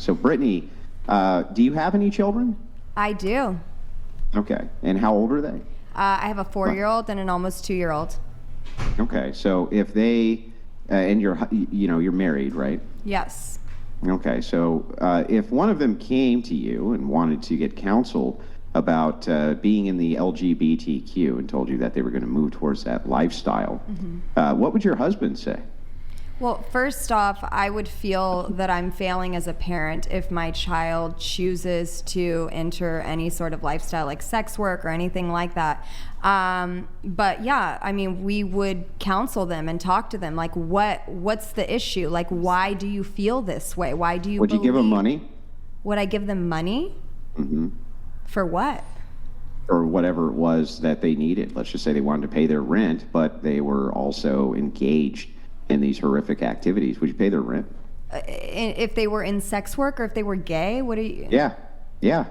So, Brittany, do you have any children? I do. Okay. And how old are they? I have a 4-year-old and an almost 2-year-old. Okay. So if they, and you're married, right? Yes. Okay. So if one of them came to you and wanted to get counseled about being in the LGBTQ and told you that they were going to move towards that lifestyle, what would your husband say? Well, first off, I would feel that I'm failing as a parent if my child chooses to enter any sort of lifestyle like sex work or anything like that. But yeah, I mean, we would counsel them and talk to them. Like, what's the issue? Like, why do you feel this way? Why do you Would you give them money? Would I give them money? Mm-hmm. For what? Or whatever it was that they needed. Let's just say they wanted to pay their rent, but they were also engaged in these horrific activities. Would you pay their rent? If they were in sex work or if they were gay? What do you? Yeah.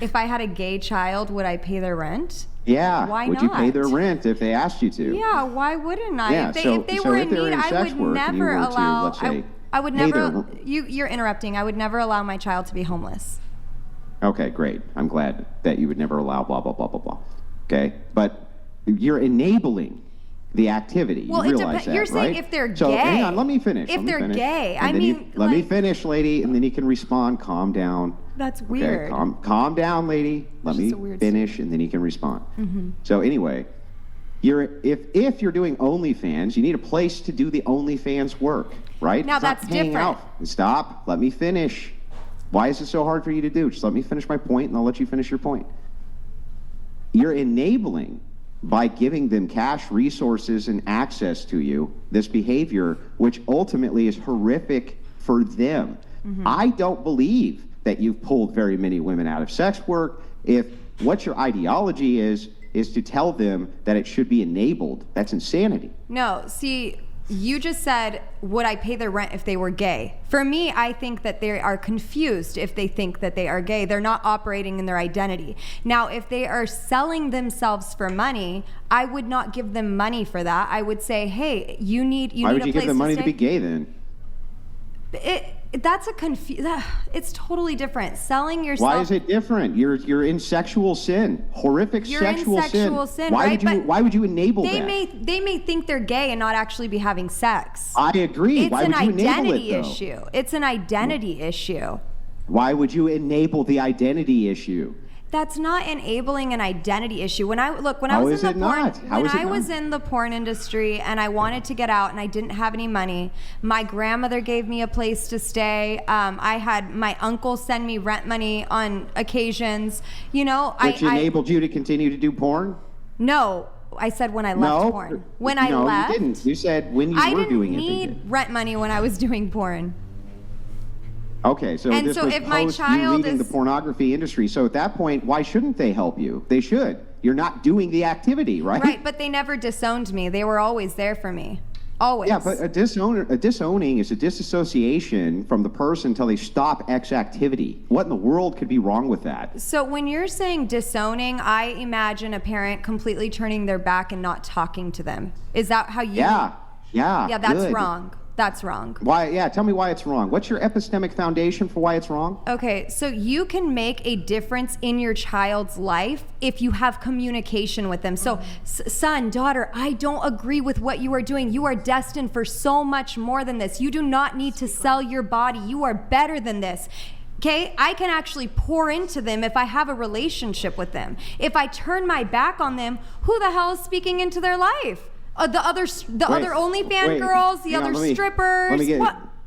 If I had a gay child, would I pay their rent? Yeah. Why would not? you pay their rent if they asked you to? Yeah. Why wouldn't I? Yeah, if they were in need, I would never allow. Let's say, I would never. You're interrupting. I would never allow my child to be homeless. Okay, great. I'm glad that you would never allow blah blah blah blah blah. Okay, but you're enabling the activity. Well, you realize that, you're saying right? if they're gay. So hang on, let me finish. If they're gay, let me finish, lady, and then you can respond. Calm down. That's weird. Okay? Calm down, lady. Let me finish, and then you can respond. Mm-hmm. So anyway, if you're doing OnlyFans, you need a place to do the OnlyFans work, right? Now that's different. Out. Stop. Let me finish. Why is it so hard for you to do? Just let me finish my point, and I'll let you finish your point. You're enabling by giving them cash resources and access to you, this behavior, which ultimately is horrific for them. Mm-hmm. I don't believe that you've pulled very many women out of sex work. If what your ideology is to tell them that it should be enabled, that's insanity. No, see, you just said, would I pay their rent if they were gay? For me, I think that they are confused if they think that they are gay. They're not operating in their identity. Now, if they are selling themselves for money, I would not give them money for that. I would say, hey, you need a place to stay. Why would you give them money to be gay then? That's it's totally different. Selling yourself. Why is it different? You're in sexual sin, horrific sexual sin. Right? Why would you enable that? They may think they're gay and not actually be having sex. I agree. Why would you enable it, though? It's an identity issue. It's an identity issue. Why would you enable the identity issue? That's not enabling an identity issue. When I was in the porn industry and I wanted to get out and I didn't have any money, my grandmother gave me a place to stay. I had my uncle send me rent money on occasions. Which enabled you to continue to do porn? No. I said when I left porn. When I left. You didn't. You said when you were doing it. I didn't need rent money when I was doing porn. Okay, so this was post you leaving the pornography industry. So at that point, why shouldn't they help you? They should. You're not doing the activity, right? Right, but they never disowned me. They were always there for me. Always. Yeah, but a disowning is a disassociation from the person until they stop X activity. What in the world could be wrong with that? So when you're saying disowning, I imagine a parent completely turning their back and not talking to them. Is that how you... Yeah, that's good. Wrong. That's wrong. Why? Yeah, tell me why it's wrong. What's your epistemic foundation for why it's wrong? Okay, so you can make a difference in your child's life if you have communication with them. So, son, daughter, I don't agree with what you are doing. You are destined for so much more than this. You do not need to sell your body. You are better than this. Okay, I can actually pour into them if I have a relationship with them. If I turn my back on them, who the hell is speaking into their life? The other OnlyFans girls, the other strippers. Let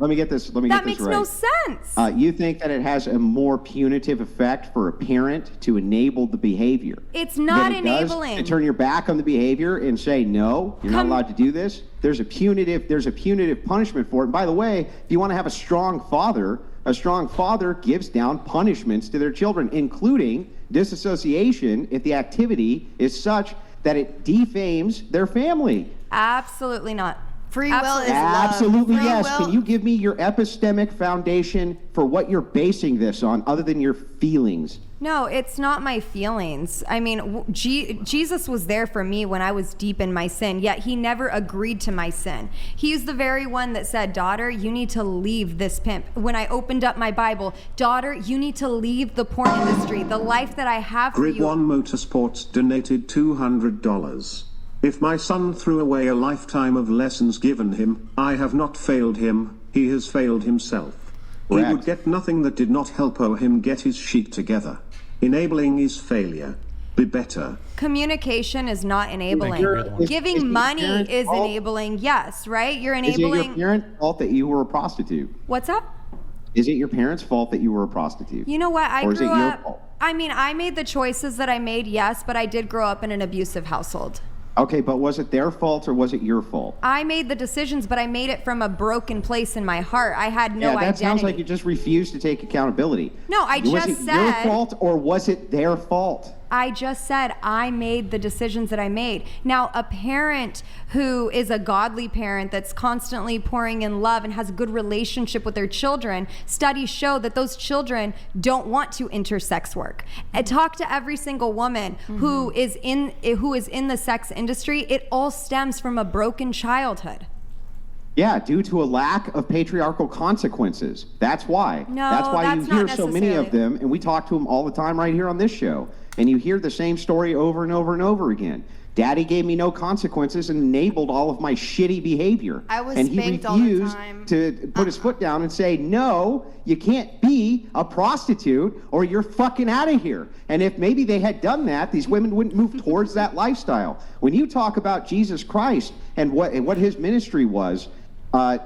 me get this. That makes no sense. You think that it has a more punitive effect for a parent to enable the behavior? It's not enabling. To turn your back on the behavior and say no, you're not allowed to do this. There's a punitive punishment for it. And by the way, if you want to have a strong father gives down punishments to their children, including disassociation if the activity is such that it defames their family. Absolutely not. Free will is love. Absolutely, yes. Can you give me your epistemic foundation for what you're basing this on, other than your feelings? No, it's not my feelings. I mean, Jesus was there for me when I was deep in my sin, yet he never agreed to my sin. He's the very one that said, daughter, you need to leave this pimp. When I opened up my Bible, daughter, you need to leave the porn industry. The life that I have for Grid you. One Motorsports donated $200. If my son threw away a lifetime of lessons given him, I have not failed him, he has failed himself. Correct. He would get nothing that did not help him get his shit together. Enabling is failure. Be better. Communication is not enabling. Is Giving money parents' is fault? enabling. Yes, right? You're Is it enabling. your parents' fault that you were a prostitute? What's up? Is it your parents' fault that you were a prostitute? You know what? I Or is it grew your up. fault? I mean, I made the choices that I made, yes, but I did grow up in an abusive household. Okay, but was it their fault or was it your fault? I made the decisions, but I made it from a broken place in my heart. I had no Yeah, that identity. sounds like you just refused to take accountability. No, I Was just it your said- fault or was it their fault? I just said I made the decisions that I made. Now, a parent who is a godly parent that's constantly pouring in love and has a good relationship with their children, studies show that those children don't want to enter sex work. And talk to every single woman who is in the sex industry. It all stems from a broken childhood. Yeah, due to a lack of patriarchal consequences. That's why. No, that's why that's you hear not so many of necessarily. them, and we talk to them all the time right here on this show. And you hear the same story over and over and over again. Daddy gave me no consequences and enabled all of my shitty behavior. I was and he spanked all the refused time. to put his foot down and say, no, you can't be a prostitute or you're fucking out of here. And if maybe they had done that, these women wouldn't move towards that lifestyle. When you talk about Jesus Christ and what his ministry was,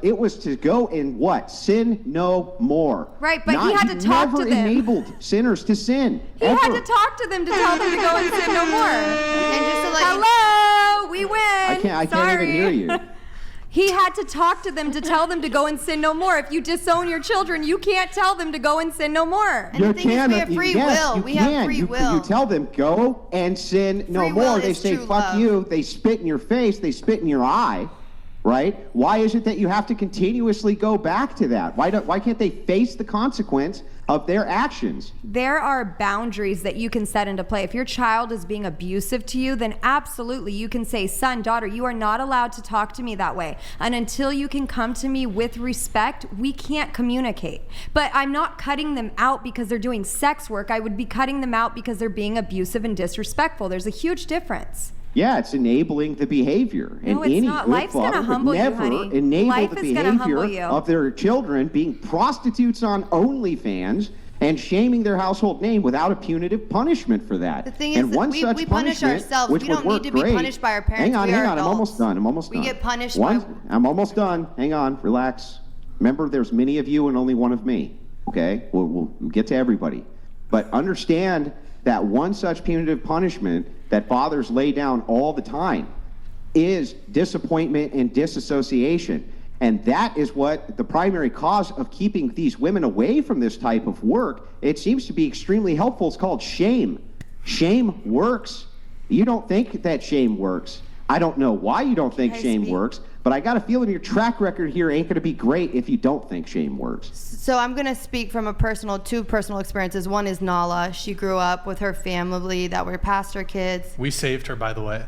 it was to go and what? Sin no more. Right, but he had to talk to never them. enabled sinners to sin. He ever. had to talk to them to tell them to go and sin no more. And just to let you Hello, we win. I can't Sorry. even hear you. He had to talk to them to tell them to go and sin no more. If you disown your children, you can't tell them to go and sin no more. And the thing is, we have free will. We have free will. You tell them, go and sin no Free will more. They is say, true fuck love. you. They spit in your face. They spit in your eye. Right? Why is it that you have to continuously go back to that? Why can't they face the consequence of their actions? There are boundaries that you can set into play. If your child is being abusive to you, then absolutely you can say, son, daughter, you are not allowed to talk to me that way. And until you can come to me with respect, we can't communicate. But I'm not cutting them out because they're doing sex work. I would be cutting them out because they're being abusive and disrespectful. There's a huge difference. Yeah, it's enabling the behavior. No, and it's any not. good Life's gonna father would humble you, never honey. enable Life the is gonna humble behavior you. of their children being prostitutes on OnlyFans and shaming their household name without a punitive punishment for that. The thing and is that one we such punish punishment, ourselves. which We would don't need work to be great- punished by our parents. Hang on, We are I'm almost adults. done. We get punished by- I'm almost done. Hang on, relax. Remember, there's many of you and only one of me. Okay, we'll get to everybody. But understand that one such punitive punishment that fathers lay down all the time is disappointment and disassociation. And that is what the primary cause of keeping these women away from this type of work. It seems to be extremely helpful. It's called shame. Shame works. You don't think that shame works. I don't know why you don't think Can I shame speak? works, but I got a feeling your track record here ain't going to be great if you don't think shame works. So I'm going to speak from two personal experiences. One is Nala. She grew up with her family that were pastor kids. We saved her, by the way.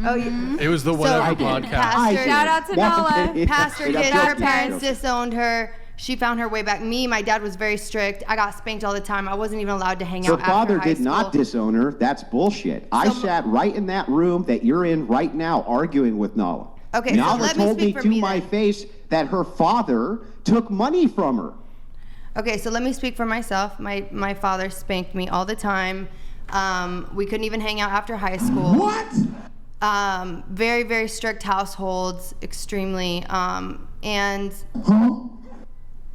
Oh, yeah. It was the whatever I did. podcast. Pastor- Shout out to Nala. Pastor That's kids, joking. her parents disowned her. She found her way back. My dad was very strict. I got spanked all the time. I wasn't even allowed to hang Her out after father high did school. not disown her. That's bullshit. I sat right in that room that you're in right now arguing with Nala. Okay, so Nala let me told me speak for to me my then. face that her father took money from her. Okay, so let me speak for myself. My father spanked me all the time. We couldn't even hang out after high school. What? Very, very strict households, extremely. And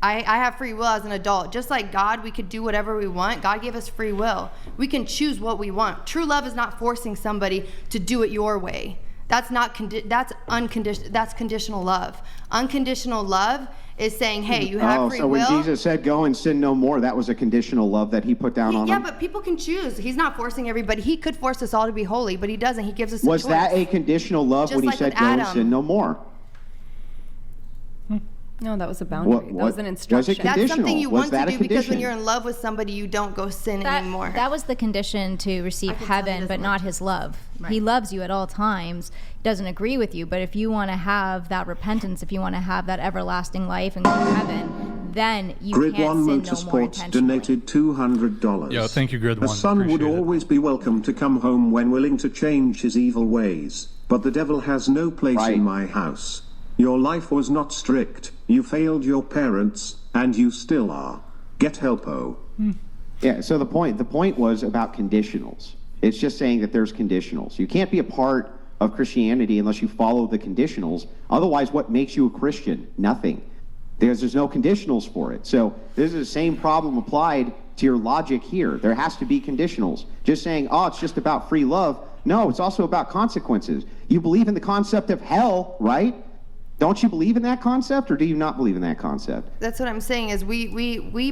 I have free will as an adult. Just like God, we could do whatever we want. God gave us free will. We can choose what we want. True love is not forcing somebody to do it your way. That's not that's unconditional. That's conditional love. Unconditional love is saying, "Hey, you have free so will." when Jesus said, "Go and sin no more," that was a conditional love that he put down on Yeah, them? but people can choose. He's not forcing everybody. He could force us all to be holy, but he doesn't. He gives us a Was choice. that a conditional love Just when he like said, with "Go and Adam. sin no more"? No, that was a boundary. That was an Was instruction. it That's something conditional? you Was want that to a do because when condition? you're in love with somebody, you don't go sin anymore. That was the condition to receive can tell he heaven, but doesn't not like his love. Right. He loves you at all times. He doesn't agree with you, but if you want to have that repentance, if you want to have that everlasting life and go to heaven, then you Grid can't 1 sin no more Motorsports intentionally. donated $200. Yo, thank you, Grid A 1. son would Appreciate it. always be welcome to come home when willing to change his evil ways, but the devil has no place Right. in my house. Your life was not strict, you failed your parents, and you still are. Get help-o. Yeah, so the point was about conditionals. It's just saying that there's conditionals. You can't be a part of Christianity unless you follow the conditionals. Otherwise, what makes you a Christian? Nothing. There's no conditionals for it. So this is the same problem applied to your logic here. There has to be conditionals. Just saying, oh, it's just about free love. No, it's also about consequences. You believe in the concept of hell, right? Don't you believe in that concept, or do you not believe in that concept? That's what I'm saying is we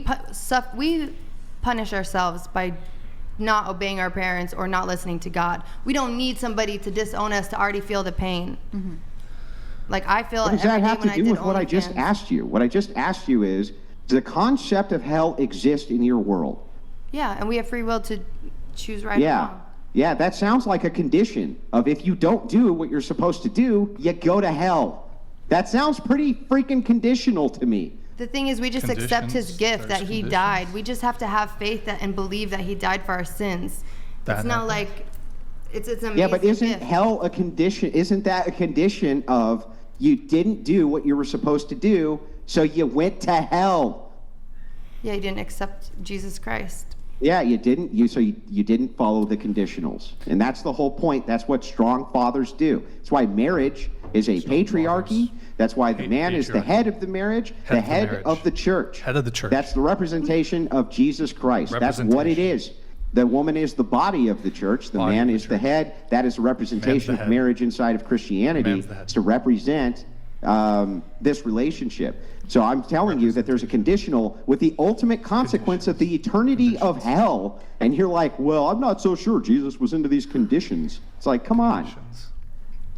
punish ourselves by not obeying our parents or not listening to God. We don't need somebody to disown us to already feel the pain. Mm-hmm. Like I feel What does every that day have when to I do did with what I just OnlyFans. asked you? What I just asked you is, does the concept of hell exist in your world? Yeah, and we have free will to choose right or Yeah. wrong. Yeah, that sounds like a condition of if you don't do what you're supposed to do, you go to hell. That sounds pretty freaking conditional to me. The thing is, we just accept his Conditions, gift that there's he conditions. died. We just have to have faith that, and believe that he died for our sins. That It's not happened. like it's an amazing Yeah, but isn't gift. hell a condition? Isn't that a condition of you didn't do what you were supposed to do, so you went to hell? Yeah, you didn't accept Jesus Christ. Yeah, you didn't. You didn't follow the conditionals, and that's the whole point. That's what strong fathers do. That's why marriage is a patriarchy. That's why the man is the head of the marriage, the head of the church. Head of the church. That's the representation of Jesus Christ. That's what it is. The woman is the body of the church. The Body man of the is the church. head. That is a representation Man's the of head. marriage inside of Christianity. Man's the head. It's to represent this relationship. So I'm telling you that there's a conditional with the ultimate consequence of the eternity of hell. And you're like, well, I'm not so sure Jesus was into these conditions. It's like, come on. Conditions.